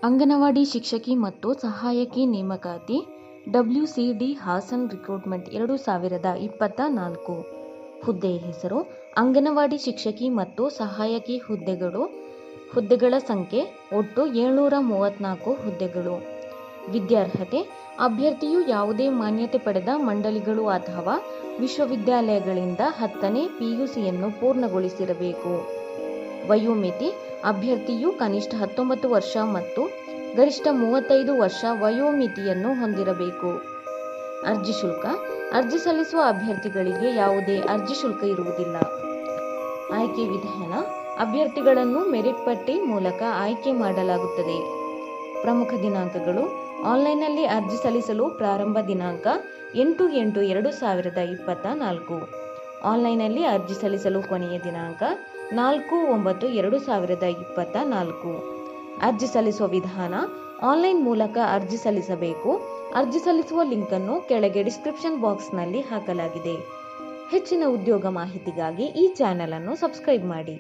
ಅಂಗನವಾಡಿ ಶಿಕ್ಷಕಿ ಮತ್ತು ಸಹಾಯಕಿ ನೇಮಕಾತಿ WCD ಹಾಸನ್ ರಿಕ್ರೂಟ್ಮೆಂಟ್ 2024 ಹುದ್ದೆಯ ಹೆಸರು ಅಂಗನವಾಡಿ ಶಿಕ್ಷಕಿ ಮತ್ತು ಸಹಾಯಕಿ ಹುದ್ದೆಗಳ ಸಂಖ್ಯೆ ಒಟ್ಟು 734 ಹುದ್ದೆಗಳು. ವಿದ್ಯಾರ್ಹತೆ ಅಭ್ಯರ್ಥಿಯು ಯಾವುದೇ ಮಾನ್ಯತೆ ಪಡೆದ ಮಂಡಳಿಗಳು ಅಥವಾ ವಿಶ್ವವಿದ್ಯಾಲಯಗಳಿಂದ 10ನೇ PUCಯನ್ನು ಪೂರ್ಣಗೊಳಿಸಿರಬೇಕು. ವಯೋಮಿತಿ ಅಭ್ಯರ್ಥಿಯು ಕನಿಷ್ಠ 19 ವರ್ಷ ಮತ್ತು ಗರಿಷ್ಠ 35 ವರ್ಷ ವಯೋಮಿತಿಯನ್ನು ಹೊಂದಿರಬೇಕು. ಅರ್ಜಿ ಶುಲ್ಕ ಅರ್ಜಿ ಸಲ್ಲಿಸುವ ಅಭ್ಯರ್ಥಿಗಳಿಗೆ ಯಾವುದೇ ಅರ್ಜಿ ಶುಲ್ಕ ಇರುವುದಿಲ್ಲ. ಆಯ್ಕೆ ವಿಧಾನ ಅಭ್ಯರ್ಥಿಗಳನ್ನು ಮೆರಿಟ್ ಪಟ್ಟಿ ಮೂಲಕ ಆಯ್ಕೆ ಮಾಡಲಾಗುತ್ತದೆ. ಪ್ರಮುಖ ದಿನಾಂಕಗಳು ಆನ್ಲೈನ್ನಲ್ಲಿ ಅರ್ಜಿ ಸಲ್ಲಿಸಲು ಪ್ರಾರಂಭ ದಿನಾಂಕ 8/8/2024. ಆನ್ಲೈನ್ನಲ್ಲಿ ಅರ್ಜಿ ಸಲ್ಲಿಸಲು ಕೊನೆಯ ದಿನಾಂಕ 4/9/2024. ಅರ್ಜಿ ಸಲ್ಲಿಸುವ ವಿಧಾನ ಆನ್ಲೈನ್ ಮೂಲಕ ಅರ್ಜಿ ಸಲ್ಲಿಸಬೇಕು. ಅರ್ಜಿ ಸಲ್ಲಿಸುವ ಲಿಂಕನ್ನು ಕೆಳಗೆ ಡಿಸ್ಕ್ರಿಪ್ಷನ್ ಬಾಕ್ಸ್ನಲ್ಲಿ ಹಾಕಲಾಗಿದೆ. ಹೆಚ್ಚಿನ ಉದ್ಯೋಗ ಮಾಹಿತಿಗಾಗಿ ಈ ಚಾನೆಲ್ ಅನ್ನು ಸಬ್ಸ್ಕ್ರೈಬ್ ಮಾಡಿ.